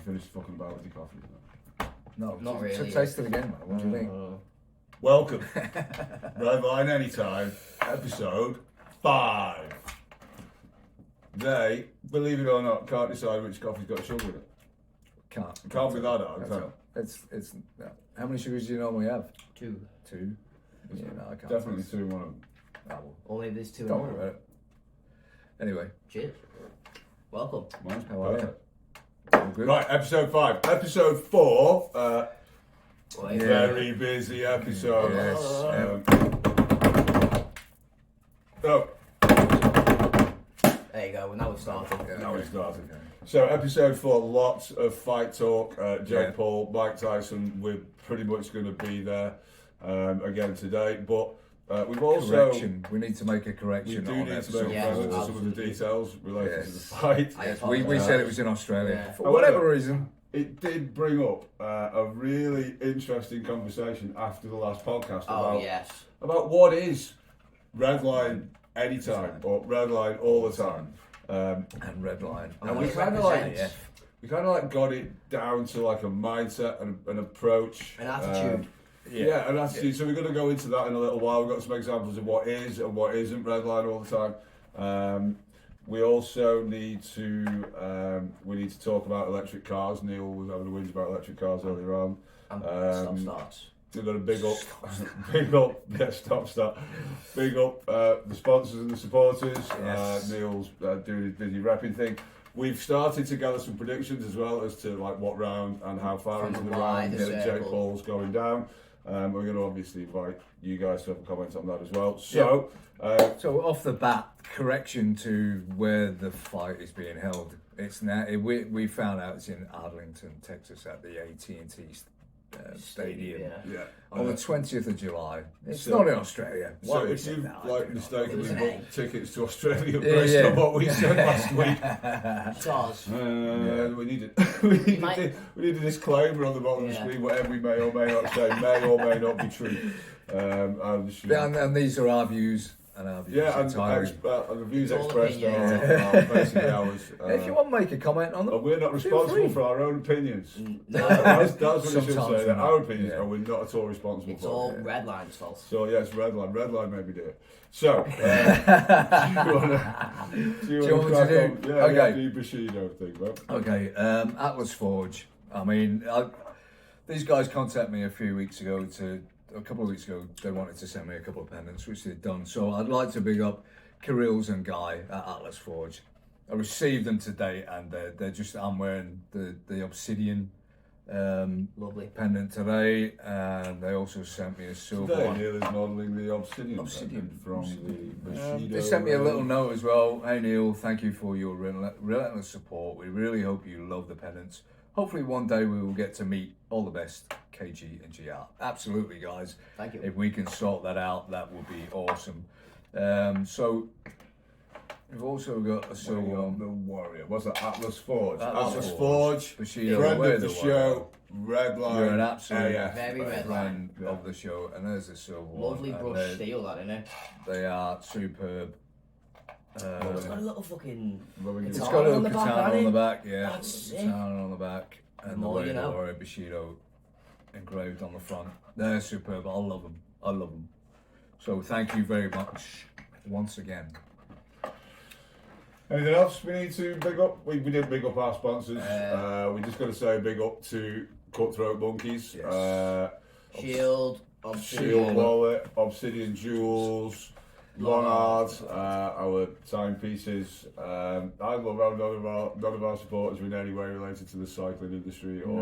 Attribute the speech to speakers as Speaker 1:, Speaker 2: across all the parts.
Speaker 1: finished fucking about with your coffee.
Speaker 2: No,
Speaker 3: Not really.
Speaker 2: Taste it again, man. What do you think?
Speaker 1: Welcome. Red Line Anytime, episode 5. They, believe it or not, can't decide which coffee's got sugar in it.
Speaker 2: Can't
Speaker 1: Can't be that hard, can it?
Speaker 2: It's how many sugars do you normally have?
Speaker 3: 2.
Speaker 2: 2. Yeah, no, I can't.
Speaker 1: Definitely 2 1 of them.
Speaker 2: Oh, well,
Speaker 3: Only there's 2.
Speaker 2: don't worry about it. Anyway,
Speaker 3: Cheers. Welcome.
Speaker 1: Mine's
Speaker 2: how are you?
Speaker 1: perfect.
Speaker 2: All good?
Speaker 1: Right, episode 5. Episode 4,
Speaker 3: Wait.
Speaker 1: very busy episode.
Speaker 2: Yes.
Speaker 1: Oh,
Speaker 3: There you go. Now we've started.
Speaker 2: Yeah,
Speaker 1: now
Speaker 2: okay.
Speaker 1: we started.
Speaker 2: Okay.
Speaker 1: So episode 4, lots of fight talk. Jake
Speaker 2: Yeah.
Speaker 1: Paul, Mike Tyson, we're pretty much going to be there again today. But we've also...
Speaker 2: Correction. We need to make a
Speaker 1: We
Speaker 2: correction
Speaker 1: do
Speaker 2: on
Speaker 1: need to
Speaker 2: episode
Speaker 1: make
Speaker 3: Yeah,
Speaker 1: reference to some of
Speaker 3: absolutely.
Speaker 1: the details related to the
Speaker 2: Yes.
Speaker 1: fight.
Speaker 2: Yes, we said it was in Australia.
Speaker 3: Yeah.
Speaker 2: For whatever reason.
Speaker 1: It did bring up a really interesting conversation after the last podcast
Speaker 3: Oh, yes.
Speaker 1: about what is red line anytime or red line all the time.
Speaker 2: And red line.
Speaker 1: And we
Speaker 3: it
Speaker 1: kind of
Speaker 3: represents.
Speaker 1: got it down to like a mindset and an approach.
Speaker 3: An attitude.
Speaker 1: Yeah, an attitude. So we're going to go into that in a little while. We've got some examples of what is and what isn't red line all the time. We also need to talk about electric cars. Neil was having a whinge about electric cars earlier on.
Speaker 3: And starts.
Speaker 1: We've got a big up, stop. Big up the sponsors and the supporters.
Speaker 2: Yes.
Speaker 1: Neil's doing his busy repping thing. We've started to gather some predictions as well as to like what round and how far
Speaker 3: From
Speaker 1: into
Speaker 3: the
Speaker 1: the round
Speaker 3: wider
Speaker 1: Jake
Speaker 3: circle.
Speaker 1: Paul's going down. We're going to obviously invite you guys to have a comment on that as well. So,
Speaker 2: So off the bat, correction to where the fight is being held. It's now we found out it's in Arlington, Texas, at the AT&T Stadium
Speaker 3: Yeah.
Speaker 2: on the 20th of July. It's
Speaker 1: So-
Speaker 2: not in Australia. Why
Speaker 1: So
Speaker 2: we
Speaker 1: if
Speaker 2: said
Speaker 1: you've
Speaker 2: that, I
Speaker 1: like
Speaker 2: don't know.
Speaker 1: mistakenly
Speaker 3: It was
Speaker 1: booked tickets to Australia
Speaker 2: Yeah,
Speaker 1: based
Speaker 2: yeah.
Speaker 1: on what we said last week,
Speaker 3: Stars.
Speaker 1: we needed we need a disclaimer on the bottom of the
Speaker 3: Yeah.
Speaker 1: screen. Whatever we may or may not say may or may not be true.
Speaker 2: And these are our views and our views
Speaker 1: Yeah, and
Speaker 2: entirely.
Speaker 1: the views
Speaker 3: It's all
Speaker 1: expressed
Speaker 3: opinions.
Speaker 1: are basically ours.
Speaker 2: If you want to make a comment on them,
Speaker 1: We're not
Speaker 2: feel
Speaker 1: responsible
Speaker 2: free.
Speaker 1: for our own opinions.
Speaker 3: No,
Speaker 1: That's what you should
Speaker 2: Sometimes
Speaker 1: say.
Speaker 2: we're
Speaker 1: That
Speaker 2: not.
Speaker 1: our opinions,
Speaker 2: Yeah.
Speaker 1: and we're not at all responsible
Speaker 3: it's
Speaker 1: for.
Speaker 3: all
Speaker 1: it.
Speaker 3: red line's fault.
Speaker 1: So yes, red line made me do it. So, do you want
Speaker 2: you
Speaker 1: to
Speaker 2: want me to
Speaker 1: crack
Speaker 2: do-
Speaker 1: on? Yeah,
Speaker 2: okay.
Speaker 1: the Bushido thing, man.
Speaker 2: Okay, Atlas Forge. I mean, these guys contacted me a couple of weeks ago. They wanted to send me a couple of pendants, which they've done. So I'd like to big up Kirill's and Guy at Atlas Forge. I received them today, and they're just. I'm wearing the Obsidian
Speaker 3: Lovely.
Speaker 2: pendant today, and they also sent me a silver
Speaker 1: Today,
Speaker 2: one.
Speaker 1: Neil is modelling the Obsidian
Speaker 2: Obsidian.
Speaker 1: from the Bushido.
Speaker 2: They sent me a little note as well. Hey Neil, thank you for your relentless support. We really hope you love the pendants. Hopefully one day we will get to meet all the best, KG and GR. Absolutely, guys.
Speaker 3: Thank you.
Speaker 2: If we can sort that out, that would be awesome. So we've also got a silver one.
Speaker 1: The Warrior. What's that? Atlas Forge.
Speaker 2: Atlas
Speaker 1: Forge.
Speaker 2: Bushido,
Speaker 1: Friend
Speaker 2: we're
Speaker 1: of the
Speaker 2: the
Speaker 1: show. Red Line.
Speaker 2: You're an absolute
Speaker 1: AF.
Speaker 3: Very red
Speaker 2: friend
Speaker 1: Yeah.
Speaker 2: of the show, and there's a silver one.
Speaker 3: Lovely
Speaker 2: and
Speaker 3: brushed steel, that, isn't it?
Speaker 2: they are superb.
Speaker 3: It's got a little fucking.
Speaker 1: Rubbing
Speaker 3: It's
Speaker 1: it-
Speaker 2: It's
Speaker 3: all
Speaker 2: got a
Speaker 3: on
Speaker 2: little
Speaker 3: the back,
Speaker 2: katana
Speaker 3: hasn't
Speaker 2: on the
Speaker 3: it?
Speaker 2: back, yeah.
Speaker 3: That's sick.
Speaker 2: Katana on the back, and the
Speaker 3: More
Speaker 2: way
Speaker 3: you
Speaker 2: the
Speaker 3: know.
Speaker 2: Warrior Bushido engraved on the front. They're superb. I love them. I love them. So thank you very much once again.
Speaker 1: Anything else we need to big up? We did big up our sponsors. We just got to say big up to Cutthroat Monkeys.
Speaker 2: Yes.
Speaker 3: Shield.
Speaker 1: Shield
Speaker 3: Obsidian.
Speaker 1: Wallet, Obsidian Jewels, Lonard, our timepieces. I love how none of our supporters are in any way related to the cycling industry or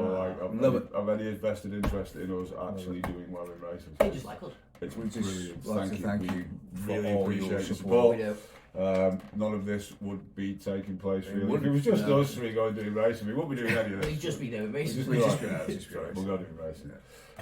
Speaker 2: Love it.
Speaker 1: have any vested interest in us actually doing well in racing.
Speaker 3: They just like us.
Speaker 1: It's
Speaker 2: We just
Speaker 1: brilliant.
Speaker 2: like to thank you for
Speaker 1: Really
Speaker 2: all
Speaker 1: appreciate
Speaker 2: your
Speaker 1: the
Speaker 2: support.
Speaker 3: We do.
Speaker 1: None of this would be taking place really. If
Speaker 2: wouldn't,
Speaker 1: it was just
Speaker 2: no.
Speaker 1: us three going doing racing, we wouldn't be doing any of this.
Speaker 3: We'd just be doing racing.
Speaker 2: We'd just be
Speaker 1: Right.
Speaker 2: just be
Speaker 1: Sorry,
Speaker 2: racing.
Speaker 1: we're going to be racing.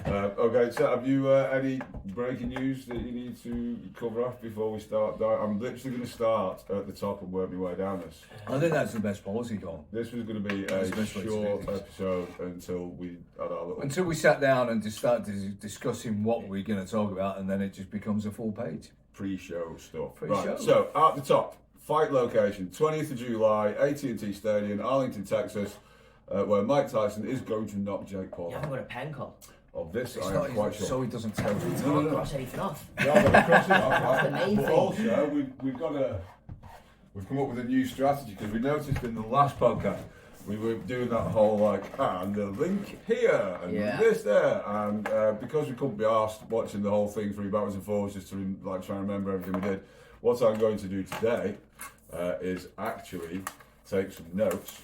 Speaker 1: Okay, so have you any breaking news that you need to cover off before we start? I'm literally going to start at the top and work my way down this.
Speaker 2: I think that's the best policy call.
Speaker 1: This was going to be
Speaker 2: That's
Speaker 1: a
Speaker 2: the best way to
Speaker 1: short
Speaker 2: do things.
Speaker 1: episode until we had our little...
Speaker 2: Until we sat down and just started discussing what we're going to talk about, and then it just becomes a full page.
Speaker 1: pre-show stuff.
Speaker 2: Pre-show.
Speaker 1: Right, so at the top, fight location, 20th of July, AT&T Stadium, Arlington, Texas. where Mike Tyson is going to knock Jake Paul
Speaker 3: You haven't got a pen, Col.
Speaker 1: of this.
Speaker 2: It's
Speaker 1: I
Speaker 2: not
Speaker 1: am quite
Speaker 2: even-
Speaker 1: sure.
Speaker 2: So he doesn't tell you.
Speaker 3: Can't cross anything off.
Speaker 1: Yeah, I'm gonna cross it off,
Speaker 3: That's the
Speaker 1: right?
Speaker 3: main
Speaker 1: But
Speaker 3: thing.
Speaker 1: also, we've come up with a new strategy because we noticed in the last podcast we were doing that whole like and the link here and
Speaker 3: Yeah.
Speaker 1: this there, and because we couldn't be asked watching the whole thing through backwards and forwards just to like try and remember everything we did. What I'm going to do today is actually take some notes.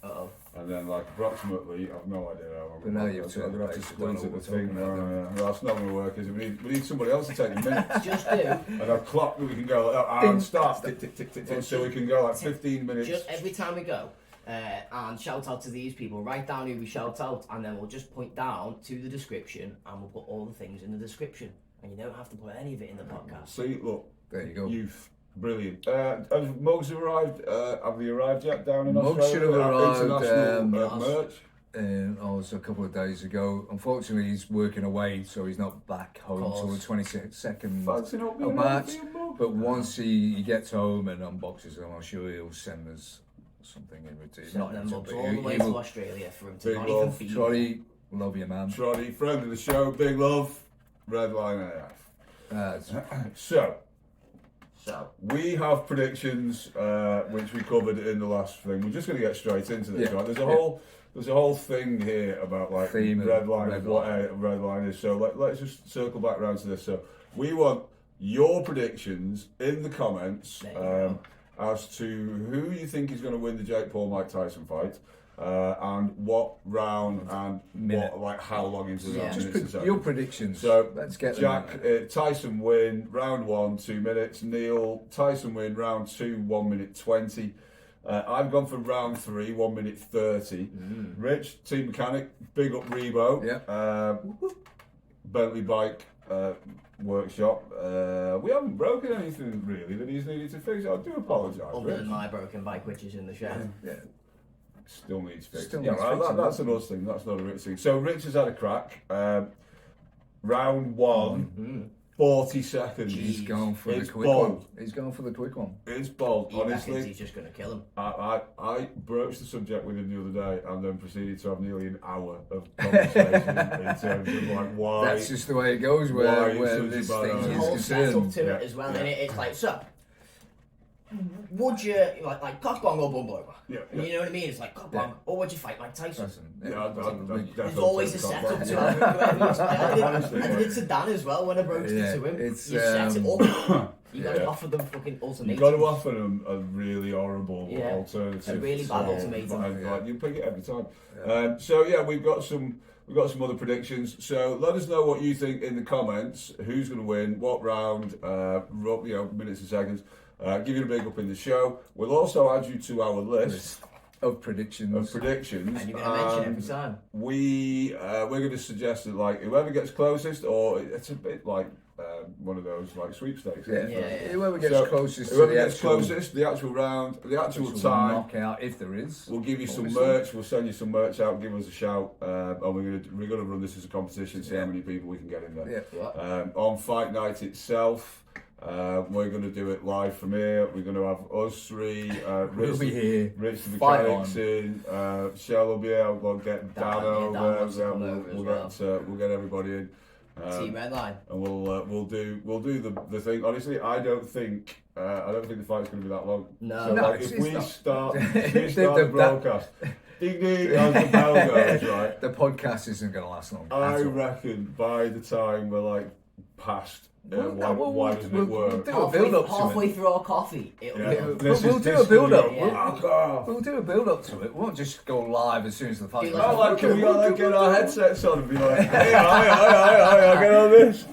Speaker 3: Uh-oh.
Speaker 1: And then, like, approximately, I've no idea how
Speaker 2: But now you've
Speaker 1: I'm
Speaker 2: turned
Speaker 1: going to have
Speaker 2: the
Speaker 1: to
Speaker 2: page, you don't
Speaker 1: squint
Speaker 2: know
Speaker 1: at the
Speaker 2: what
Speaker 1: thing.
Speaker 2: we're talking
Speaker 1: No, that's not going to work, is it? We need somebody else to take the minutes.
Speaker 3: Just do.
Speaker 1: And a clock that we can go like that and start tick, tick, tick, tick, tick, so we can go like 15 minutes.
Speaker 3: Just every time we go, and shout out to these people, write down who we shout out, and then we'll just point down to the description, and we'll put all the things in the description. And you don't have to put any of it in the podcast.
Speaker 1: See, look,
Speaker 2: There you go.
Speaker 1: youth, brilliant. Have mugs arrived? Have they arrived yet down in
Speaker 2: Mugs
Speaker 1: Australia?
Speaker 2: should have arrived,
Speaker 1: International merch.
Speaker 2: I was a couple of days ago. Unfortunately, he's working away, so he's not back home until the 22nd
Speaker 1: Fancy not
Speaker 2: of
Speaker 1: being
Speaker 2: March.
Speaker 1: able to be a mug?
Speaker 2: But once he gets home and unboxes them, I'm sure he'll send us something in return.
Speaker 3: Send them
Speaker 2: in
Speaker 3: mugs
Speaker 2: return,
Speaker 3: all
Speaker 2: but
Speaker 3: the way
Speaker 2: he
Speaker 3: to
Speaker 2: will-
Speaker 3: Australia for him to
Speaker 1: Big
Speaker 3: not even
Speaker 1: love,
Speaker 3: be.
Speaker 2: Trotty, love you, man.
Speaker 1: Trotty, friend of the show, big love, Red Line AF. So,
Speaker 3: So,
Speaker 1: we have predictions, which we covered in the last thing. We're just going to get straight into this,
Speaker 2: Yeah.
Speaker 1: right? There's a
Speaker 2: Yeah.
Speaker 1: whole thing here about like
Speaker 2: Theme of
Speaker 1: red line,
Speaker 2: red
Speaker 1: what
Speaker 2: line.
Speaker 1: a red line is. So let's just circle back around to this. So we want your predictions in the comments
Speaker 3: There you go.
Speaker 1: as to who you think is going to win the Jake Paul Mike Tyson fight. And what round and
Speaker 2: Minute.
Speaker 1: what, like how long into the
Speaker 3: Yeah.
Speaker 1: round,
Speaker 2: Just
Speaker 1: minutes and seconds.
Speaker 2: your predictions.
Speaker 1: So,
Speaker 2: let's get them
Speaker 1: Jack,
Speaker 2: out there.
Speaker 1: Tyson win, round 1, 2 minutes. Neil, Tyson win, round 2, 1 minute 20. I've gone for round 3, 1 minute 30. Rich, Team Mechanic, big up Rebo.
Speaker 2: Yeah.
Speaker 1: Bentley Bike Workshop. We haven't broken anything really that he's needed to fix. I do apologise,
Speaker 3: other
Speaker 1: Rich.
Speaker 3: than my broken bike, which is in the shed.
Speaker 2: Yeah.
Speaker 1: Still needs fixing.
Speaker 2: Still
Speaker 1: Yeah,
Speaker 2: needs
Speaker 1: well,
Speaker 2: fixing,
Speaker 1: that's
Speaker 2: doesn't
Speaker 1: an us thing. That's not a Rich thing. So Rich has had a crack. Round 1, 40 seconds.
Speaker 2: He's going for
Speaker 1: It's
Speaker 2: the quick
Speaker 1: bold.
Speaker 2: one. He's going for the quick one.
Speaker 1: It's bold,
Speaker 3: He reckons
Speaker 1: honestly.
Speaker 3: he's just going to kill him.
Speaker 1: I broached the subject with him the other day and then proceeded to have nearly an hour of conversation in terms of like why.
Speaker 2: That's just the way it goes
Speaker 1: why
Speaker 2: where
Speaker 1: it's such a
Speaker 2: this
Speaker 1: bad
Speaker 2: thing
Speaker 1: idea.
Speaker 3: The
Speaker 2: is
Speaker 3: whole setup
Speaker 2: concerned.
Speaker 3: to
Speaker 1: Yeah.
Speaker 3: it as well,
Speaker 1: Yeah.
Speaker 3: and it's like, so, would you, like cock bong or bum bong?
Speaker 1: Yeah,
Speaker 3: And
Speaker 1: yeah.
Speaker 3: you know what I mean? It's like cock bong, or would you fight Mike Tyson?
Speaker 2: Tyson,
Speaker 1: Yeah, I'd definitely
Speaker 3: There's always a
Speaker 1: take
Speaker 3: setup
Speaker 1: that
Speaker 3: to
Speaker 1: back.
Speaker 3: it. I
Speaker 1: Honestly,
Speaker 3: did it to Dan as well when I broached
Speaker 2: Yeah,
Speaker 3: it to him.
Speaker 2: it's,
Speaker 3: You set it up. You got to
Speaker 1: Yeah.
Speaker 3: offer them fucking ultimatums.
Speaker 1: You've got to offer them a really horrible
Speaker 3: Yeah.
Speaker 1: alternative.
Speaker 3: A really bad
Speaker 1: So,
Speaker 3: ultimatum.
Speaker 1: like, you pick it every time. So yeah, we've got some other predictions. So let us know what you think in the comments. Who's going to win? What round? Minutes and seconds. Give you a big up in the show. We'll also add you to our list
Speaker 2: of predictions.
Speaker 1: of predictions.
Speaker 3: And you're going to mention it every time.
Speaker 1: We're going to suggest that like whoever gets closest, or it's a bit like one of those like sweepstakes.
Speaker 2: Yeah.
Speaker 3: Yeah.
Speaker 2: Whoever gets
Speaker 1: So,
Speaker 2: closest
Speaker 1: whoever
Speaker 2: to the
Speaker 1: gets
Speaker 2: actual,
Speaker 1: closest, the actual round, the actual time.
Speaker 2: knockout, if there is.
Speaker 1: We'll give you some
Speaker 2: obviously.
Speaker 1: merch. We'll send you some merch out. Give us a shout, and we're gonna run this as a competition. See how many people we can get in there.
Speaker 2: Yeah.
Speaker 1: On fight night itself, we're gonna do it live from here. We're gonna have us three.
Speaker 2: We'll be here.
Speaker 1: Rich the
Speaker 2: Fight
Speaker 1: mechanics in. Shell will be out. We'll get Dan
Speaker 3: Dan
Speaker 1: over.
Speaker 3: wants to come over as
Speaker 1: We'll get everybody in.
Speaker 3: Team Red Line.
Speaker 1: And we'll do the thing. Honestly, I don't think the fight's going to be that long.
Speaker 3: No.
Speaker 1: So
Speaker 2: No,
Speaker 1: like,
Speaker 2: it's
Speaker 1: if we
Speaker 2: not.
Speaker 1: start
Speaker 2: The-
Speaker 1: the broadcast, ding ding as the bell goes, right?
Speaker 2: The podcast isn't going to last long.
Speaker 1: I
Speaker 2: at all.
Speaker 1: reckon by the time we're like past, why doesn't
Speaker 2: we'll
Speaker 1: it work?
Speaker 2: do a build up to
Speaker 3: halfway
Speaker 2: it.
Speaker 3: through our coffee, it'll
Speaker 1: Yeah.
Speaker 3: go.
Speaker 2: We'll do a build up.
Speaker 3: Yeah.
Speaker 2: We'll do a build up to it. We won't just go live as soon as the fight.
Speaker 3: Do
Speaker 1: I
Speaker 3: like-
Speaker 1: like, can we like, get our headsets on and be like, hey, I get on this.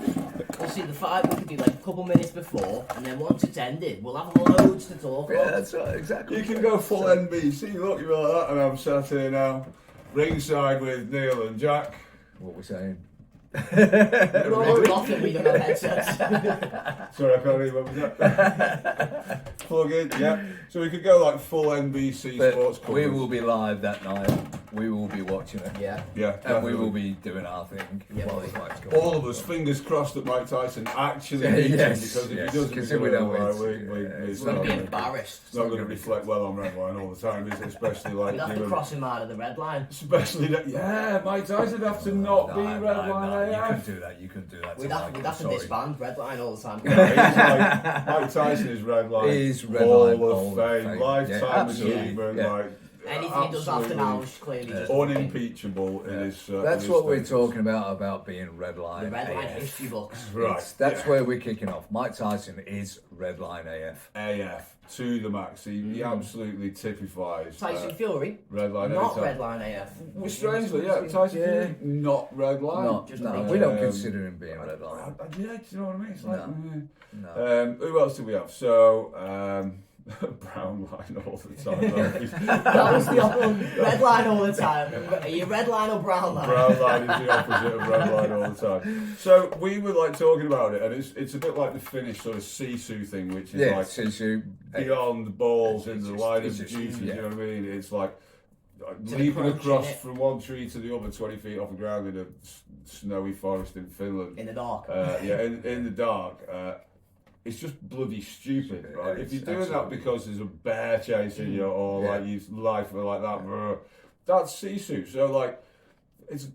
Speaker 3: We'll see the fight. We could do like a couple minutes before, and then once it's ended, we'll have loads to talk
Speaker 2: Yeah,
Speaker 3: about.
Speaker 2: that's right, exactly.
Speaker 1: You can go full NBC, look, you're like that, and I'm sat here now, ringside with Neil and Jack.
Speaker 2: What we're saying.
Speaker 3: We're often we don't have headsets.
Speaker 1: Sorry, I can't read what was that. Plug in, yeah. So we could go like full NBC
Speaker 2: But
Speaker 1: sports
Speaker 2: we
Speaker 1: coverage.
Speaker 2: will be live that night. we will be watching it.
Speaker 3: Yeah.
Speaker 1: Yeah,
Speaker 2: And we
Speaker 1: definitely.
Speaker 2: will be doing our thing
Speaker 3: Yeah,
Speaker 2: while
Speaker 3: boy.
Speaker 2: the fight's going
Speaker 1: All
Speaker 2: on.
Speaker 1: of us, fingers crossed that Mike Tyson actually
Speaker 2: Yeah,
Speaker 1: beats him,
Speaker 2: yes,
Speaker 1: because if
Speaker 2: yes,
Speaker 1: he doesn't,
Speaker 2: because
Speaker 1: we're
Speaker 2: if we
Speaker 1: gonna,
Speaker 2: don't,
Speaker 1: like,
Speaker 2: it's
Speaker 3: We're going to be
Speaker 1: not
Speaker 3: embarrassed.
Speaker 1: it's not going to reflect well on Redline all the time, is it? Especially like
Speaker 3: We'd have to
Speaker 1: given-
Speaker 3: cross him out of the red line.
Speaker 1: especially that, yeah, Mike Tyson would have to not be Redline
Speaker 2: You
Speaker 1: AF.
Speaker 2: couldn't do that. You couldn't do that.
Speaker 3: We'd have to disband red line all the time.
Speaker 1: He's like, Mike Tyson is Redline.
Speaker 2: He's Redline
Speaker 1: Hall of Fame,
Speaker 2: Yeah,
Speaker 1: lifetime
Speaker 2: absolutely,
Speaker 1: achievement,
Speaker 2: yeah.
Speaker 1: like
Speaker 3: Anything he does after now is clearly just
Speaker 1: unimpeachable in his.
Speaker 2: That's
Speaker 1: in his
Speaker 2: what we're
Speaker 1: status.
Speaker 2: talking about being Redline
Speaker 3: the red line
Speaker 2: AF.
Speaker 3: history books.
Speaker 1: Right.
Speaker 2: That's
Speaker 1: yeah.
Speaker 2: where we're kicking off. Mike Tyson is Redline AF.
Speaker 1: AF to the max. He absolutely typifies
Speaker 3: Tyson Fury,
Speaker 1: Redline.
Speaker 3: not
Speaker 1: anytime.
Speaker 3: red line AF.
Speaker 1: Well, strangely, yeah, Tyson
Speaker 2: Yeah.
Speaker 1: Fury, not Redline.
Speaker 2: No,
Speaker 3: just
Speaker 2: no,
Speaker 3: make
Speaker 2: we don't
Speaker 1: Um,
Speaker 2: consider him being Redline.
Speaker 1: Yeah, do you know what I mean? It's like,
Speaker 2: No.
Speaker 1: who else do we have? So, Brown line all the time.
Speaker 3: That was the opposite. Red line all the time. Are you red line or brown line?
Speaker 1: Brown line is the opposite of red line all the time. So we were like talking about it, and it's a bit like the Finnish sort of Sisu thing, which is
Speaker 2: Yeah,
Speaker 1: like
Speaker 2: Sisu.
Speaker 1: beyond balls in
Speaker 2: It's
Speaker 1: the
Speaker 2: just-
Speaker 1: line
Speaker 2: it's
Speaker 1: of
Speaker 2: just-
Speaker 1: duty.
Speaker 2: yeah.
Speaker 1: You know what I mean? It's like
Speaker 3: the
Speaker 1: leaping
Speaker 3: crunch,
Speaker 1: across
Speaker 3: innit?
Speaker 1: from one tree to the other, 20 feet off the ground in a snowy forest in Finland.
Speaker 3: In the dark.
Speaker 1: In the dark. It's just bloody stupid, right?
Speaker 2: Yeah,
Speaker 1: If you're
Speaker 2: it's
Speaker 1: doing that
Speaker 2: absolutely-
Speaker 1: because there's a bear chasing you, or
Speaker 2: Yeah.
Speaker 1: like you life or like that, that's Sisu. So like, it's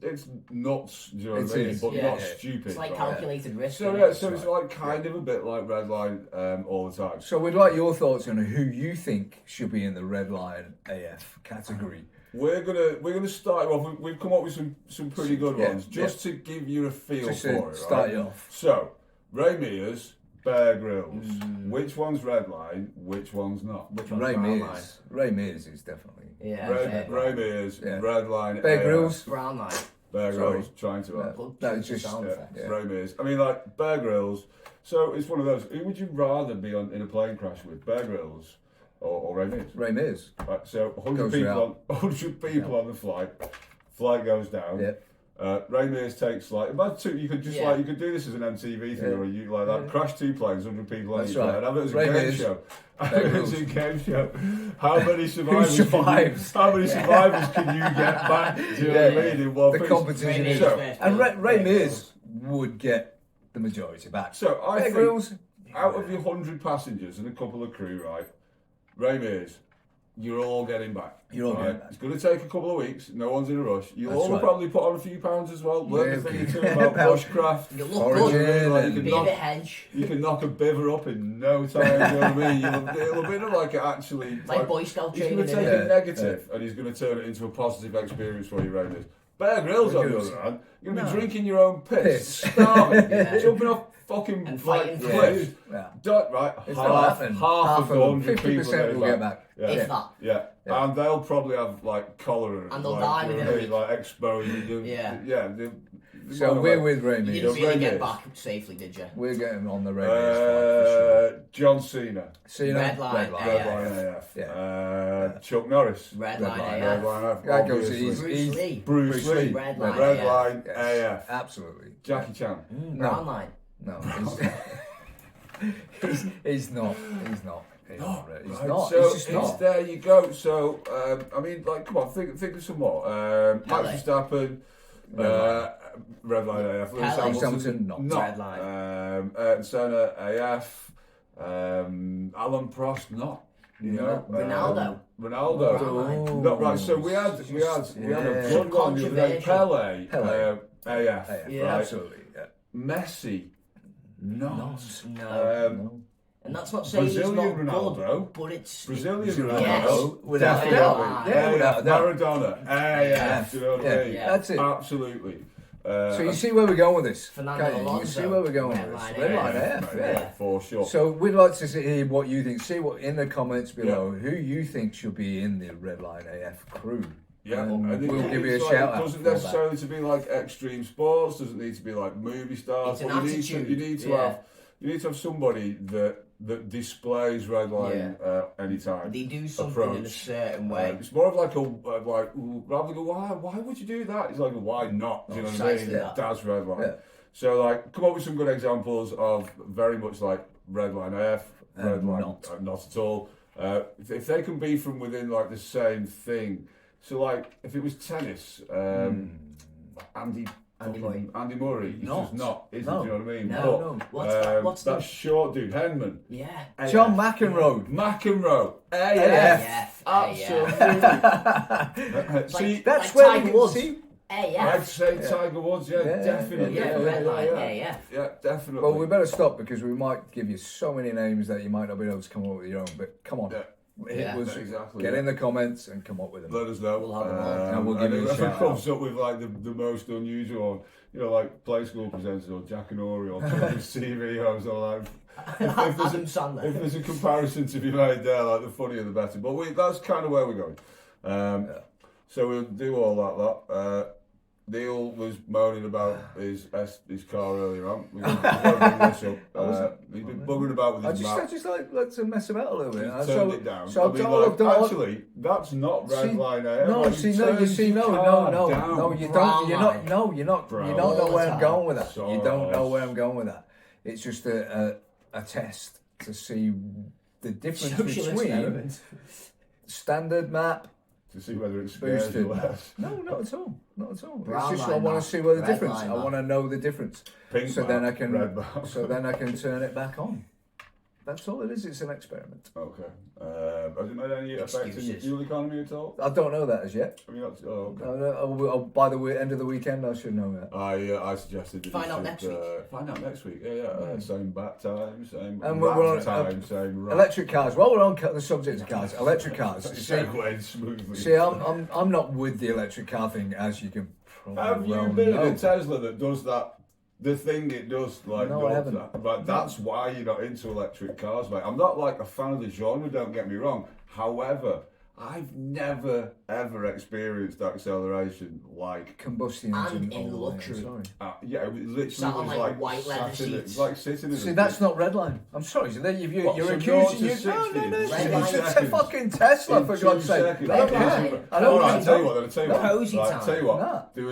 Speaker 1: nuts. Do you know what
Speaker 2: It
Speaker 1: I mean?
Speaker 2: is,
Speaker 1: But
Speaker 3: yeah.
Speaker 1: not
Speaker 2: Yeah.
Speaker 1: stupid.
Speaker 3: It's like
Speaker 1: right?
Speaker 3: calculated risk.
Speaker 1: So
Speaker 3: innit?
Speaker 1: yeah, so it's like kind of a bit like Redline all the time.
Speaker 2: So we'd like your thoughts on who you think should be in the Redline AF category.
Speaker 1: We're gonna start you off. We've come up with some pretty good
Speaker 2: Yeah,
Speaker 1: ones, just to give you a feel
Speaker 2: Just
Speaker 1: for
Speaker 2: to
Speaker 1: it. Right?
Speaker 2: start you off.
Speaker 1: So Ray Mears, Bear Grylls. Which one's Redline? Which one's not?
Speaker 3: Which one's
Speaker 2: Ray
Speaker 3: brown
Speaker 2: Mears. Ray Mears is definitely.
Speaker 3: Yeah.
Speaker 1: Ray Mears,
Speaker 2: Yeah.
Speaker 1: Redline.
Speaker 2: Bear
Speaker 1: AF.
Speaker 2: Grylls.
Speaker 3: Brown line.
Speaker 1: Bear
Speaker 2: Sorry.
Speaker 1: Grylls, trying to.
Speaker 2: No, it's just
Speaker 3: sound
Speaker 1: Yeah,
Speaker 3: effects.
Speaker 2: Yeah.
Speaker 1: Ray Mears. I mean, like Bear Grylls. So it's one of those. Who would you rather be in a plane crash with, Bear Grylls or Ray Mears?
Speaker 2: Ray Mears.
Speaker 1: Right, so 100
Speaker 2: Goes
Speaker 1: people
Speaker 2: round.
Speaker 1: on 100 people on the flight. Flight goes down.
Speaker 2: Yeah.
Speaker 1: Ray Mears takes like about two. You could just
Speaker 3: Yeah.
Speaker 1: like you could do this as an MTV thing,
Speaker 2: Yeah.
Speaker 1: or you like that. Crash 2 planes, 100 people on
Speaker 2: That's
Speaker 1: each
Speaker 2: right.
Speaker 1: plane. And have it as a
Speaker 2: Ray
Speaker 1: game
Speaker 2: Mears.
Speaker 1: show. Have
Speaker 2: Bear
Speaker 1: it as a
Speaker 2: Grylls.
Speaker 1: game show. How many survivors?
Speaker 2: survives?
Speaker 1: How many survivors can you get back? Do you know what I
Speaker 2: Yeah.
Speaker 1: mean? In one
Speaker 2: The
Speaker 1: piece?
Speaker 2: competition
Speaker 3: Ray
Speaker 2: is.
Speaker 3: Mears
Speaker 1: So-
Speaker 3: first,
Speaker 2: And
Speaker 3: Bear
Speaker 2: Ray Mears
Speaker 3: Grylls.
Speaker 2: would get the majority back.
Speaker 1: So I
Speaker 2: Bear
Speaker 1: think
Speaker 2: Grylls.
Speaker 1: out of your 100 passengers and a couple of crew, right? Ray Mears, you're all getting back.
Speaker 2: You're all
Speaker 1: right?
Speaker 2: getting back.
Speaker 1: It's going to take a couple of weeks. No one's in a rush. You'll
Speaker 2: That's
Speaker 1: all
Speaker 2: right.
Speaker 1: probably put on a few pounds as well. Learn
Speaker 2: Yeah,
Speaker 1: a thing or
Speaker 2: okay.
Speaker 1: two about bushcraft.
Speaker 3: You look
Speaker 2: Origin
Speaker 3: good.
Speaker 1: Like, you
Speaker 2: and-
Speaker 1: can
Speaker 3: Be a
Speaker 1: knock
Speaker 3: bit hench.
Speaker 1: you can knock a biver up in no time. You know what I mean? It'll be like actually.
Speaker 3: Like Boy Scout
Speaker 1: He's going
Speaker 3: training.
Speaker 1: to take
Speaker 3: innit?
Speaker 1: a negative and he's going to turn it into a positive experience for you, Ray Mears. Bear Grylls, on the
Speaker 2: Grylls.
Speaker 1: other hand, you're going to be
Speaker 2: No.
Speaker 1: drinking your own piss,
Speaker 2: Piss.
Speaker 1: starving,
Speaker 3: Yeah.
Speaker 1: jumping off fucking
Speaker 3: And
Speaker 1: like
Speaker 3: fighting for
Speaker 1: cliffs.
Speaker 2: Yeah.
Speaker 1: Right,
Speaker 2: It's not happening.
Speaker 1: half of the 100 people
Speaker 2: 50% will get back.
Speaker 1: Yeah.
Speaker 3: If that.
Speaker 1: Yeah.
Speaker 2: Yeah.
Speaker 1: And they'll probably have like cholera
Speaker 3: And they'll
Speaker 1: like,
Speaker 3: die
Speaker 1: you know
Speaker 3: within
Speaker 1: what I
Speaker 3: a
Speaker 1: mean,
Speaker 3: week.
Speaker 1: like exposure.
Speaker 3: Yeah.
Speaker 1: Yeah.
Speaker 2: So we're with Ray
Speaker 3: You
Speaker 2: Mears.
Speaker 3: didn't really
Speaker 1: Ray
Speaker 3: get
Speaker 1: Mears.
Speaker 3: back safely, did you?
Speaker 2: We're getting on the Ray Mears flight for sure.
Speaker 1: John Cena,
Speaker 2: Cena,
Speaker 3: Red line,
Speaker 2: Red
Speaker 3: yeah.
Speaker 1: Redline AF.
Speaker 2: Yeah.
Speaker 1: Chuck Norris,
Speaker 3: Red
Speaker 2: Red
Speaker 3: line
Speaker 2: line,
Speaker 3: AF.
Speaker 1: Redline AF.
Speaker 2: That goes
Speaker 1: obviously.
Speaker 2: easy.
Speaker 3: Bruce Lee.
Speaker 1: Bruce Lee,
Speaker 3: Red line
Speaker 1: Redline
Speaker 2: Yes,
Speaker 1: AF.
Speaker 2: absolutely.
Speaker 1: Jackie Chan.
Speaker 3: Brown line.
Speaker 2: No, he's not. He's not. He's not. He's
Speaker 1: Right,
Speaker 2: not.
Speaker 1: So
Speaker 2: He's just not.
Speaker 1: there you go. So I mean, like, come on, think of some more. Max
Speaker 3: Pele.
Speaker 1: Verstappen, Redline AF. Lewis
Speaker 3: Pele.
Speaker 2: Hamilton, not.
Speaker 3: Redline.
Speaker 1: Ayrton Senna AF. Alan Prost, not. You know,
Speaker 3: Ronaldo.
Speaker 1: Ronaldo.
Speaker 3: Ronaldo.
Speaker 1: Not right. So we had a
Speaker 2: Yeah.
Speaker 1: good one the other day. Pele.
Speaker 2: Pele.
Speaker 1: AF.
Speaker 3: Yeah.
Speaker 1: Right.
Speaker 2: Absolutely. Yeah.
Speaker 1: Messi. Not.
Speaker 3: No. And that's not saying he's
Speaker 1: Brazilian
Speaker 3: not
Speaker 1: Ronaldo.
Speaker 3: good, but it's...
Speaker 1: Brazilian
Speaker 2: Ronaldo.
Speaker 3: Yes.
Speaker 2: Without a
Speaker 3: Yeah.
Speaker 2: doubt. Yeah, without a doubt.
Speaker 1: Maradona. AF. Do you know what I mean?
Speaker 3: Yeah.
Speaker 2: That's it.
Speaker 1: Absolutely.
Speaker 2: So you see where we're going with this?
Speaker 3: Fernando
Speaker 2: can't you? You can
Speaker 3: Alonso.
Speaker 2: see where we're going
Speaker 3: Red
Speaker 2: with
Speaker 3: line
Speaker 2: this. Red line
Speaker 3: AF.
Speaker 2: AF,
Speaker 1: Yeah,
Speaker 2: yeah.
Speaker 1: for sure.
Speaker 2: So we'd like to hear what you think. See what in the comments below who you think should be in the Red Line AF crew.
Speaker 1: Yeah,
Speaker 2: And
Speaker 1: and
Speaker 2: we'll give you a
Speaker 1: it's
Speaker 2: shout
Speaker 1: It
Speaker 2: out.
Speaker 1: doesn't
Speaker 2: for that.
Speaker 1: necessarily to be like extreme sports. Doesn't need to be like movie stars.
Speaker 3: It's
Speaker 1: but
Speaker 3: an
Speaker 1: you need to
Speaker 3: attitude,
Speaker 1: you need to have somebody that displays Redline anytime.
Speaker 3: They do something in a
Speaker 1: approach.
Speaker 3: certain way.
Speaker 1: It's more of like rather than go, why would you do that? It's like, why not? Do you know what I
Speaker 3: Precisely
Speaker 1: mean?
Speaker 3: that.
Speaker 1: That's Redline.
Speaker 2: Yeah.
Speaker 1: So like, come up with some good examples of very much like Redline AF, Redline
Speaker 2: not.
Speaker 1: not at all. If they can be from within like the same thing, So like, if it was tennis, Andy
Speaker 3: Murray.
Speaker 1: Andy Murray. He's just not, isn't
Speaker 2: No.
Speaker 1: he? Do you know what I mean?
Speaker 3: No.
Speaker 1: But,
Speaker 3: What's
Speaker 1: that
Speaker 3: the...
Speaker 1: short dude, Henman.
Speaker 3: Yeah.
Speaker 2: John McEnroe.
Speaker 1: McEnroe.
Speaker 3: AF.
Speaker 1: Absolutely. See,
Speaker 2: That's
Speaker 3: like
Speaker 2: where
Speaker 3: Tiger
Speaker 2: we
Speaker 3: Woods.
Speaker 2: see.
Speaker 1: I'd
Speaker 3: AF.
Speaker 1: say Tiger Woods, definitely.
Speaker 3: Yeah, red line, AF.
Speaker 1: Yeah, definitely.
Speaker 2: Well, we better stop because we might give you so many names that you might not be able to come up with your own. But come on.
Speaker 3: Yeah,
Speaker 1: exactly.
Speaker 2: Get in the comments and come up with them.
Speaker 1: Let us know.
Speaker 3: We'll have them all.
Speaker 2: And we'll give you a
Speaker 1: if it
Speaker 2: shout
Speaker 1: comes up with like the most unusual one, you know, like Play School presenters or Jack and Ori or TV hosts or like.
Speaker 3: Adam Sandler.
Speaker 1: If there's a comparison to be made there, like the funnier the better. But that's kind of where we're going. So we'll do all that. Neil was moaning about his car earlier on. We've got to bring this up. He's been buggering about with his map.
Speaker 2: I just like to mess him out a little bit.
Speaker 1: He's turned it down.
Speaker 2: So
Speaker 1: I mean, actually, that's not red line AF.
Speaker 2: No,
Speaker 1: like,
Speaker 2: you don't know where I'm going with that. You don't know where I'm going with that. It's just a test to see the difference between standard map.
Speaker 1: To see whether it scares you less.
Speaker 2: No, not at all. Not at all.
Speaker 3: Brown
Speaker 2: it's just
Speaker 3: line
Speaker 2: I want
Speaker 3: map,
Speaker 2: to see where the
Speaker 3: red
Speaker 2: difference.
Speaker 3: line
Speaker 2: I
Speaker 3: map.
Speaker 2: want to know the difference.
Speaker 1: Pink
Speaker 2: so
Speaker 1: map,
Speaker 2: then I can
Speaker 1: red map.
Speaker 2: so then I can turn it back on. That's all it is. It's an experiment.
Speaker 1: Okay. Has it made any effect in the fuel economy at all?
Speaker 2: I don't know that as yet.
Speaker 1: I mean, okay.
Speaker 2: By the end of the weekend, I should know that.
Speaker 1: I suggested that
Speaker 3: Find out next week.
Speaker 1: Find out next week. Yeah. Same bat time, same
Speaker 2: And we're on
Speaker 1: time, same rap.
Speaker 2: electric cars. While we're on the subject of cars, electric cars.
Speaker 1: Segued smoothly.
Speaker 2: See, I'm not with the electric car thing, as you can probably
Speaker 1: Have
Speaker 2: well
Speaker 1: you been
Speaker 2: know.
Speaker 1: in a Tesla that does that? The thing it does, like,
Speaker 2: No, I haven't.
Speaker 1: that. But that's why you're not into electric cars, mate. I'm not like a fan of the genre, don't get me wrong. However, I've never ever experienced acceleration like
Speaker 2: Combustion
Speaker 3: And
Speaker 2: engine
Speaker 3: in
Speaker 2: all the way,
Speaker 3: luxury.
Speaker 2: sorry.
Speaker 1: yeah, it literally
Speaker 3: Sat on,
Speaker 1: was
Speaker 3: like,
Speaker 1: like
Speaker 3: white leather
Speaker 1: sat in it.
Speaker 3: seats.
Speaker 1: It's like sitting in
Speaker 2: See,
Speaker 1: a
Speaker 2: that's not redline. I'm sorry. So then
Speaker 1: What,
Speaker 2: you're
Speaker 1: so
Speaker 2: accusing
Speaker 1: you're
Speaker 2: you.
Speaker 1: to
Speaker 2: No,
Speaker 1: 60?
Speaker 2: it's
Speaker 3: Red
Speaker 2: a
Speaker 1: seconds.
Speaker 2: fucking Tesla, for
Speaker 1: In
Speaker 2: God's
Speaker 1: 2
Speaker 2: sake.
Speaker 1: seconds.
Speaker 3: Red
Speaker 2: I
Speaker 3: line.
Speaker 2: don't
Speaker 1: All right,
Speaker 2: know.
Speaker 1: I'll tell you what. I'll tell you what.
Speaker 3: Cozy
Speaker 1: Right,
Speaker 3: time.
Speaker 1: I'll tell you what.
Speaker 2: Nah.
Speaker 1: There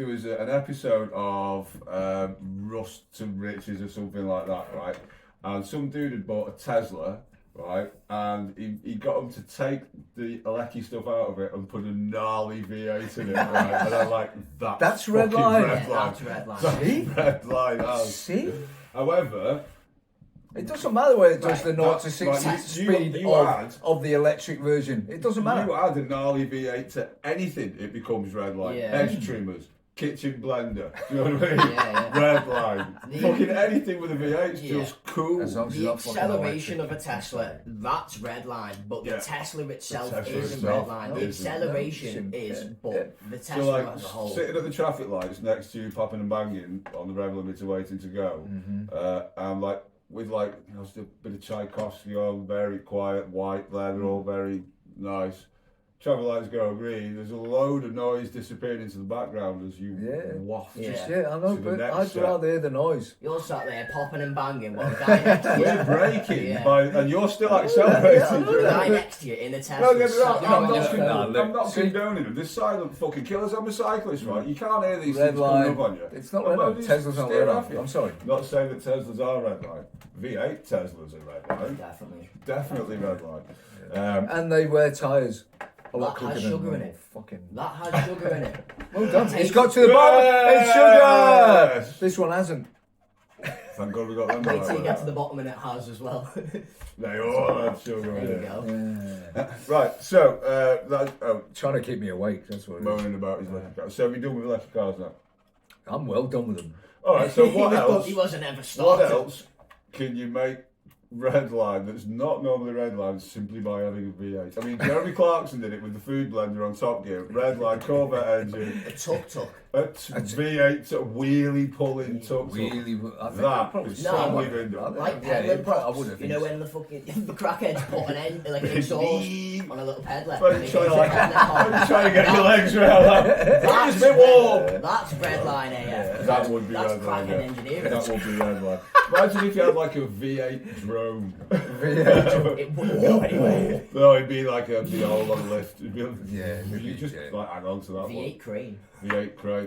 Speaker 1: was an episode of Rust to Riches or something like that, right? And some dude had bought a Tesla, right? And he got him to take the Alecki stuff out of it and put a gnarly V8 in it, right? And I'm like,
Speaker 2: That's red
Speaker 1: fucking
Speaker 2: line.
Speaker 1: Red line.
Speaker 3: That's red line.
Speaker 1: That's
Speaker 2: See?
Speaker 1: red line. As.
Speaker 2: See?
Speaker 1: However,
Speaker 2: It doesn't matter where it does
Speaker 3: Right,
Speaker 2: the 0 to
Speaker 1: that's
Speaker 2: 60
Speaker 1: right,
Speaker 2: speed
Speaker 1: you
Speaker 2: of the electric version. It doesn't matter.
Speaker 1: you add a gnarly V8 to anything, it becomes red line.
Speaker 3: Yeah.
Speaker 1: Edge trimmers, kitchen blender. Do you know what I mean?
Speaker 3: Yeah.
Speaker 1: Red line.
Speaker 3: The-
Speaker 1: Fucking anything with a V8
Speaker 3: Yeah.
Speaker 1: feels cool.
Speaker 2: As long as it's
Speaker 3: The
Speaker 2: not fucking
Speaker 3: acceleration of
Speaker 2: electric.
Speaker 3: a Tesla, that's red line, but the
Speaker 1: Yeah.
Speaker 3: Tesla itself
Speaker 1: The Tesla
Speaker 3: isn't
Speaker 1: itself
Speaker 3: red line. The
Speaker 1: isn't.
Speaker 3: acceleration
Speaker 2: No,
Speaker 3: is,
Speaker 2: yeah.
Speaker 3: but the
Speaker 1: So
Speaker 3: Tesla
Speaker 1: like
Speaker 3: as a whole.
Speaker 1: sitting at the traffic lights next to you, popping and banging on the rev limiter waiting to go, and like with like just a bit of Tchaikovsky on, very quiet, white leather, all very nice. Traffic lights go green. There's a load of noise disappearing into the background as you waft.
Speaker 3: Yeah.
Speaker 2: Yeah, I know,
Speaker 1: To the
Speaker 2: but
Speaker 1: next
Speaker 2: I'd
Speaker 1: step.
Speaker 2: rather hear the noise.
Speaker 3: You're sat there popping and banging while the guy next to you.
Speaker 1: We're braking,
Speaker 3: Yeah.
Speaker 1: and you're still accelerating.
Speaker 2: Yeah, I know
Speaker 3: The
Speaker 2: that.
Speaker 3: guy next to you in a Tesla.
Speaker 1: Don't get me wrong,
Speaker 3: sat
Speaker 1: I'm
Speaker 3: on
Speaker 1: not,
Speaker 3: your-
Speaker 1: I'm not
Speaker 2: See-
Speaker 1: condoning them. They're silent fucking killers. I'm a cyclist, right? You can't hear these
Speaker 2: Red
Speaker 1: things coming
Speaker 2: line.
Speaker 1: up on you.
Speaker 2: It's not
Speaker 1: Well,
Speaker 2: red
Speaker 1: well,
Speaker 2: line.
Speaker 1: just
Speaker 2: Tesla's not
Speaker 1: steer
Speaker 2: red
Speaker 1: off
Speaker 2: line.
Speaker 1: you.
Speaker 2: I'm sorry.
Speaker 1: Not saying that Teslas are red line. V8 Teslas are red line.
Speaker 3: Definitely.
Speaker 1: Definitely red line.
Speaker 2: And they wear tyres a lot
Speaker 3: That
Speaker 2: quicker
Speaker 3: has
Speaker 2: than
Speaker 3: sugar in
Speaker 2: normal.
Speaker 3: it.
Speaker 2: Fucking.
Speaker 3: That has sugar in it.
Speaker 2: Well done.
Speaker 3: Take
Speaker 2: It's got
Speaker 3: it.
Speaker 2: to the bottom. It's sugar.
Speaker 1: Yes.
Speaker 2: This one hasn't.
Speaker 1: Thank God we got them
Speaker 3: Wait till you
Speaker 1: right.
Speaker 3: get to the bottom and it has as well.
Speaker 1: They all had sugar
Speaker 3: There
Speaker 1: in
Speaker 3: you
Speaker 1: it.
Speaker 3: go.
Speaker 2: Yeah.
Speaker 1: Right, so that's
Speaker 2: Trying to keep me awake. That's what it is.
Speaker 1: moaning about his electric cars. So we done with electric cars now.
Speaker 2: I'm well done with them.
Speaker 1: All right, so what else?
Speaker 3: He wasn't ever
Speaker 1: What
Speaker 3: started.
Speaker 1: else can you make red line that's not normally red line simply by having a V8? I mean, Jeremy Clarkson did it with the food blender on Top Gear. Red line, Corvette engine,
Speaker 3: A tuk-tuk.
Speaker 1: a V8 sort of wheelie pulling tuk
Speaker 2: Really, I think
Speaker 1: That
Speaker 2: I'd probably
Speaker 1: is
Speaker 2: say
Speaker 1: probably
Speaker 2: that.
Speaker 1: been done.
Speaker 3: Like
Speaker 2: Yeah,
Speaker 3: peddling
Speaker 2: I
Speaker 3: props,
Speaker 2: would have.
Speaker 3: you know when the fucking the crackheads put an end like an exhaust on a little peddler.
Speaker 1: But
Speaker 3: and they
Speaker 1: trying
Speaker 3: go
Speaker 1: to-
Speaker 3: down their car.
Speaker 1: I'm trying to get your legs around that.
Speaker 3: That's
Speaker 1: It's a bit warm.
Speaker 3: That's red line AF.
Speaker 1: That would be
Speaker 3: That's
Speaker 1: red line.
Speaker 3: crackhead
Speaker 1: Yeah.
Speaker 3: engineering.
Speaker 1: That would be red line. Imagine if you had like a V8 drone.
Speaker 3: It wouldn't go anywhere.
Speaker 1: No, it'd be like a V8 on the lift. It'd be,
Speaker 2: Yeah,
Speaker 1: you just
Speaker 2: yeah.
Speaker 1: like hang on to that
Speaker 3: V8 crane.
Speaker 1: one. V8 crane.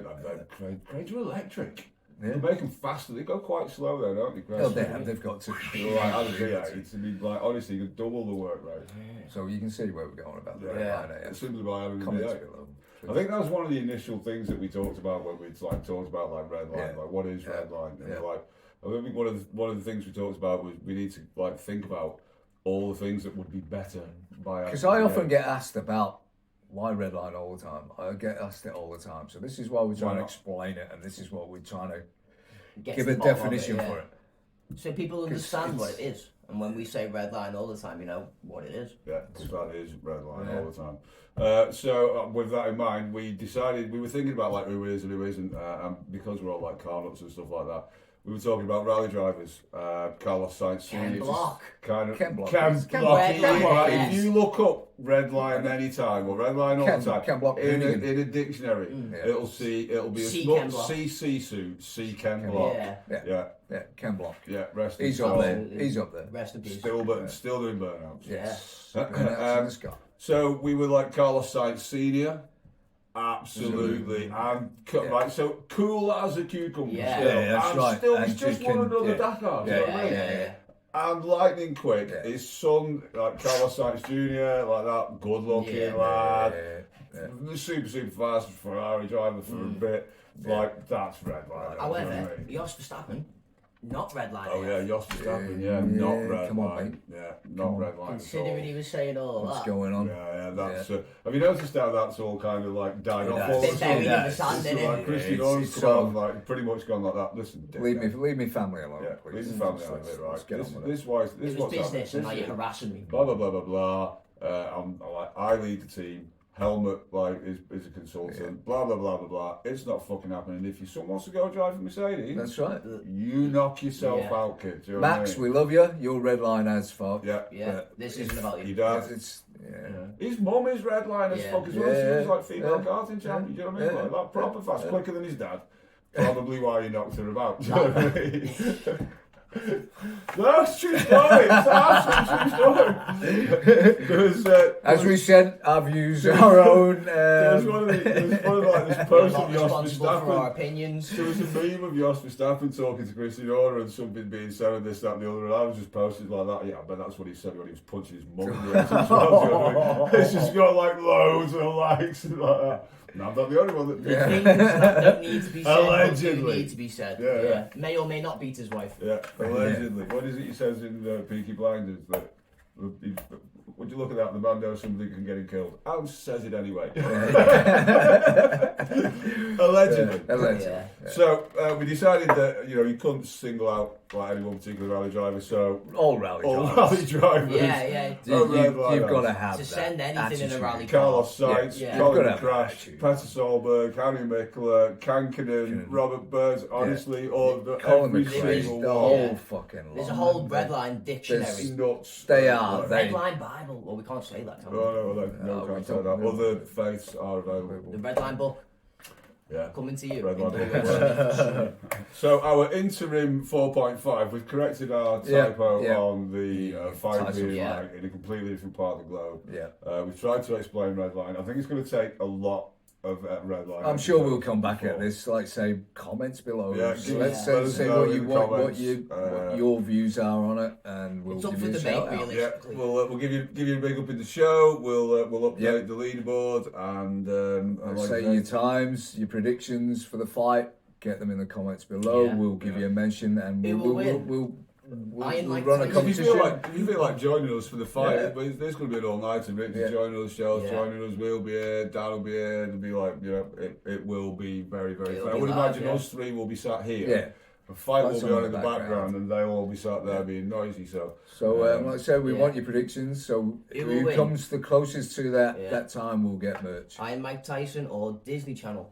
Speaker 1: Cranes are electric. They make them faster. They go quite slow though, don't they?
Speaker 2: Oh, they've got to.
Speaker 1: They're like, out of V8, to be like, honestly, you could double the work rate.
Speaker 2: So you can see where we're going about that.
Speaker 3: Yeah.
Speaker 1: Simply by having a
Speaker 2: Comments
Speaker 1: V8.
Speaker 2: below.
Speaker 1: I think that was one of the initial things that we talked about when we like talked about like red line,
Speaker 2: Yeah.
Speaker 1: like what is red line, and
Speaker 2: Yeah.
Speaker 1: like I think one of the things we talked about was we need to like think about all the things that would be better by.
Speaker 2: Because I often get asked about why red line all the time. I get asked it all the time. So this is why we're trying to explain it, and this is what we're trying to give a definition for it.
Speaker 3: So people understand what it is. And when we say red line all the time, you know what it is.
Speaker 1: Yeah, that is red line all the time. So with that in mind, we decided we were thinking about like who is and who isn't, and because we're all like car nuts and stuff like that. We were talking about rally drivers, Carlos Sainz Sr.
Speaker 2: Ken Block.
Speaker 1: If you look up red line anytime or red line all the time,
Speaker 2: Ken Block
Speaker 1: in a dictionary, it'll be
Speaker 3: C
Speaker 1: a C suit, C Ken Block.
Speaker 2: Yeah, Ken Block.
Speaker 1: Yeah, rest
Speaker 2: He's
Speaker 1: in
Speaker 2: up
Speaker 1: peace.
Speaker 2: there. He's up there.
Speaker 3: Rest in peace.
Speaker 1: Still doing burnouts.
Speaker 3: Yeah.
Speaker 1: So we were like Carlos Sainz Sr. Absolutely, and right, so cool as a cucumber.
Speaker 3: Yeah.
Speaker 1: Still,
Speaker 2: that's
Speaker 1: and
Speaker 2: right.
Speaker 1: Still,
Speaker 2: And
Speaker 1: he's just won another Dakar. Do you know what I mean? And lightning quick. His son, like Carlos Sainz Jr., like that, good looking lad. Super fast Ferrari driver for a bit. Like that's red line.
Speaker 3: However, Jos Verstappen, not red line.
Speaker 1: Oh yeah, Jos Verstappen, not red line. Yeah, not red line.
Speaker 3: Considering he was saying all
Speaker 2: What's
Speaker 3: that.
Speaker 2: going on?
Speaker 1: Yeah, that's. Have you noticed how that's all kind of like died off? All
Speaker 3: Bit buried in the sand,
Speaker 1: like
Speaker 3: innit?
Speaker 1: Christian Horner's come on, like pretty much gone like that. Listen,
Speaker 2: Leave me family alone,
Speaker 1: yeah,
Speaker 2: please.
Speaker 1: leave the family out of it, right?
Speaker 2: Let's get on with it.
Speaker 1: This
Speaker 3: It
Speaker 1: what's
Speaker 3: was business,
Speaker 1: happening.
Speaker 3: and now you're harassing me.
Speaker 1: Blah blah blah blah blah. I'm like I lead the team. Helmut like is a consultant. Blah blah blah blah blah. It's not fucking happening. If your son wants to go drive a Mercedes,
Speaker 2: That's right.
Speaker 1: you knock yourself out, kid. Do you know what I
Speaker 2: Max,
Speaker 1: mean?
Speaker 2: we love you. You're red line as fuck.
Speaker 1: Yeah.
Speaker 3: This isn't about you.
Speaker 1: Your dad.
Speaker 2: It's
Speaker 1: His mum is red line as fuck as well. She was like female karting champion. Do you know what I mean? Like that proper fast, quicker than his dad. Probably why he knocked her about. Do you know what I mean? No, it's true story. It's an absolute true story.
Speaker 2: as we said, our views are our own.
Speaker 1: There was one of like this
Speaker 3: We're
Speaker 1: post
Speaker 3: not
Speaker 1: of Jos
Speaker 3: responsible for our
Speaker 1: Verstappen.
Speaker 3: opinions.
Speaker 1: There was a meme of Jos Verstappen talking to Christian Horner and something being said and this, that, and the other, and I was just posted like that. Yeah, but that's what he said when he was punching his mum in the face as well. Do you know what I mean? It's just got like loads of likes and like that. And I'm not the only one that did.
Speaker 3: Things that don't need to be said,
Speaker 1: Allegedly.
Speaker 3: but do need to be said.
Speaker 1: Yeah.
Speaker 3: May or may not beat his wife.
Speaker 1: Yeah, allegedly. What is it he says in Peaky Blinders? That would you look at that? The man knows somebody can get him killed. And says it anyway. Allegedly.
Speaker 3: Yeah.
Speaker 1: So we decided that you couldn't single out like any one particular rally driver. So
Speaker 2: all rally drivers.
Speaker 1: rally drivers.
Speaker 3: Yeah.
Speaker 2: You've got to have
Speaker 3: To
Speaker 2: that
Speaker 3: send anything in a
Speaker 2: attitude.
Speaker 3: rally car.
Speaker 1: Carlos Sainz,
Speaker 3: Yeah.
Speaker 1: Colin
Speaker 2: You've gotta have
Speaker 1: Crash,
Speaker 2: attitude.
Speaker 1: Petter Solberg, Harry Mikla, Kankinen, Robert Burns. Honestly, all of the
Speaker 2: Colin
Speaker 1: every
Speaker 2: McRae,
Speaker 1: single
Speaker 2: the
Speaker 1: one.
Speaker 2: whole fucking lot.
Speaker 3: There's a whole red line dictionary.
Speaker 1: It's nuts.
Speaker 2: They are.
Speaker 3: Red line Bible. Well, we can't say that, can we?
Speaker 1: No, can't say that. Other faiths are available.
Speaker 3: The red line book
Speaker 1: Yeah.
Speaker 3: coming to you.
Speaker 1: Red line. So our interim 4.5, we've corrected our typo on the 5
Speaker 2: Tyson,
Speaker 1: being
Speaker 3: yeah.
Speaker 1: like in a completely different part of the globe.
Speaker 2: Yeah.
Speaker 1: We've tried to explain red line. I think it's going to take a lot of red line.
Speaker 2: I'm sure we'll come back at this. Like, say, comments below.
Speaker 1: Yeah,
Speaker 2: So
Speaker 1: let
Speaker 2: let's
Speaker 1: us
Speaker 2: say
Speaker 1: know
Speaker 2: what
Speaker 1: in
Speaker 2: you
Speaker 1: the
Speaker 2: want, what
Speaker 1: comments.
Speaker 2: your views are on it, and we'll
Speaker 3: It's up
Speaker 2: give
Speaker 3: for
Speaker 2: you a
Speaker 3: debate,
Speaker 2: shout out.
Speaker 3: really.
Speaker 1: Yeah, we'll give you a big up in the show. We'll update
Speaker 2: Yep.
Speaker 1: the leaderboard and like
Speaker 2: Say
Speaker 1: I
Speaker 2: your
Speaker 1: said,
Speaker 2: times, your predictions for the fight. Get them in the comments below.
Speaker 3: Yeah.
Speaker 2: We'll give you a mention, and
Speaker 3: Who will win?
Speaker 2: we'll
Speaker 3: Iron Mike
Speaker 2: run a
Speaker 3: Tyson.
Speaker 1: If you
Speaker 2: competition.
Speaker 1: feel like joining us for the fight,
Speaker 2: Yeah.
Speaker 1: there's going to be an all-nighter. Rich is joining us, Shell's joining us, we'll be here, Dan will be here. It'll be like, it will be very, very
Speaker 3: It'll
Speaker 1: fun. I
Speaker 3: be
Speaker 1: would
Speaker 3: live,
Speaker 1: imagine
Speaker 3: yeah.
Speaker 1: us three will be sat here.
Speaker 2: Yeah.
Speaker 1: The fight
Speaker 2: That's
Speaker 1: will be
Speaker 2: on
Speaker 1: on in
Speaker 2: the
Speaker 1: the background
Speaker 2: background.
Speaker 1: and they'll all be sat there being noisy. So,
Speaker 2: Like I said, we want your predictions. So
Speaker 3: Who will
Speaker 2: who
Speaker 3: win?
Speaker 2: comes the closest to that
Speaker 3: Yeah.
Speaker 2: that time will get merch.
Speaker 3: Iron Mike Tyson or Disney Channel.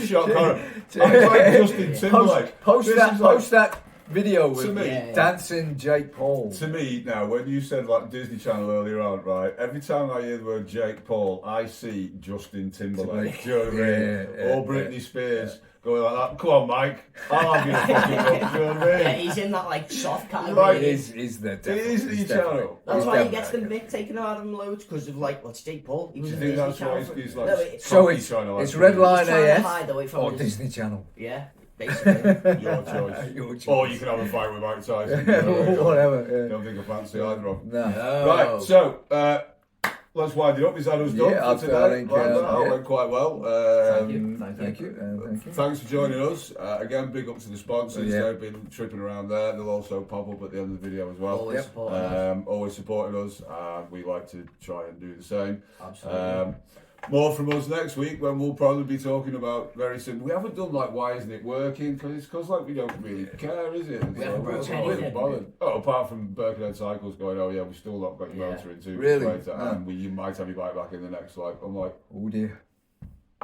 Speaker 1: Shock horror. It's like Justin Timberlake.
Speaker 2: Post
Speaker 1: This
Speaker 2: that.
Speaker 1: is like-
Speaker 2: Post that video with
Speaker 1: To me-
Speaker 2: dancing Jake Paul.
Speaker 1: To me, now, when you said like Disney Channel earlier on, right? Every time I hear the word Jake Paul, I see Justin Timberlake. Do you know what I mean?
Speaker 2: Yeah,
Speaker 1: Or Britney Spears going like that. Come on, Mike. I'll give you a fucking look. Do you know what I mean?
Speaker 3: Yeah, he's in that like soft category.
Speaker 1: Like,
Speaker 2: He's the
Speaker 1: Disney Channel.
Speaker 3: That's
Speaker 2: He's
Speaker 3: why he
Speaker 2: definitely-
Speaker 3: gets the mick taken out of him loads because of like, well, it's Jake Paul. He
Speaker 1: Do
Speaker 3: was
Speaker 1: you
Speaker 3: in
Speaker 1: think
Speaker 3: Disney
Speaker 1: that's why
Speaker 3: Channel.
Speaker 1: he's like
Speaker 3: No, it-
Speaker 2: So
Speaker 1: cocky
Speaker 2: it's
Speaker 1: trying to, like,
Speaker 2: it's Red Line
Speaker 3: trying to
Speaker 2: AF
Speaker 3: hide away from
Speaker 2: or
Speaker 3: his-
Speaker 2: Disney Channel.
Speaker 3: Yeah, basically.
Speaker 1: Your choice.
Speaker 2: Your choice.
Speaker 1: Or you can have a fight with Mike Tyson. You know,
Speaker 2: Whatever.
Speaker 1: Don't think I fancy either of them.
Speaker 2: No.
Speaker 1: Right, so let's wind it up. Is that us done
Speaker 2: Yeah,
Speaker 1: for
Speaker 2: I
Speaker 1: today?
Speaker 2: think,
Speaker 1: Right, that
Speaker 2: yeah.
Speaker 1: went quite well.
Speaker 3: Thank you.
Speaker 2: Thank you. Thank you.
Speaker 1: Thanks for joining us. Again, big up to the sponsors.
Speaker 2: Yeah.
Speaker 1: They've been tripping around there. They'll also pop up at the end of the video as well.
Speaker 3: Always
Speaker 2: Yep.
Speaker 3: supporting us.
Speaker 1: Always supporting us. We like to try and do the same.
Speaker 3: Absolutely.
Speaker 1: More from us next week when we'll probably be talking about very soon. We haven't done like why isn't it working because like we don't really care, is it?
Speaker 3: We haven't broken
Speaker 1: we're not really
Speaker 3: anything.
Speaker 1: bothered. Oh, apart from Birkenhead Cycles going, oh yeah, we still not got your
Speaker 3: Yeah.
Speaker 1: motor in 2
Speaker 2: Really?
Speaker 1: weeks later,
Speaker 2: No.
Speaker 1: and you might have your bike back in the next. Like I'm like,
Speaker 2: Oh dear.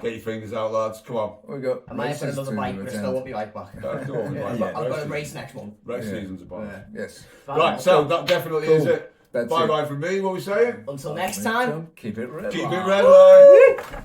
Speaker 1: get your fingers out, lads. Come on.
Speaker 2: We got.
Speaker 3: I might have
Speaker 2: races
Speaker 3: another
Speaker 2: to
Speaker 3: bike, but I
Speaker 2: attend.
Speaker 3: still won't be right back.
Speaker 1: That's all we
Speaker 2: Yeah,
Speaker 1: like.
Speaker 2: yeah.
Speaker 3: I've got a race next month.
Speaker 1: Race
Speaker 2: Yeah.
Speaker 1: season's upon us.
Speaker 2: Yes.
Speaker 1: Right, so that definitely is
Speaker 2: Cool.
Speaker 1: it.
Speaker 2: That's
Speaker 1: Bye
Speaker 2: it.
Speaker 1: bye from me. What are we saying?
Speaker 3: Until next time.
Speaker 2: Keep it red.
Speaker 1: Keep it red line.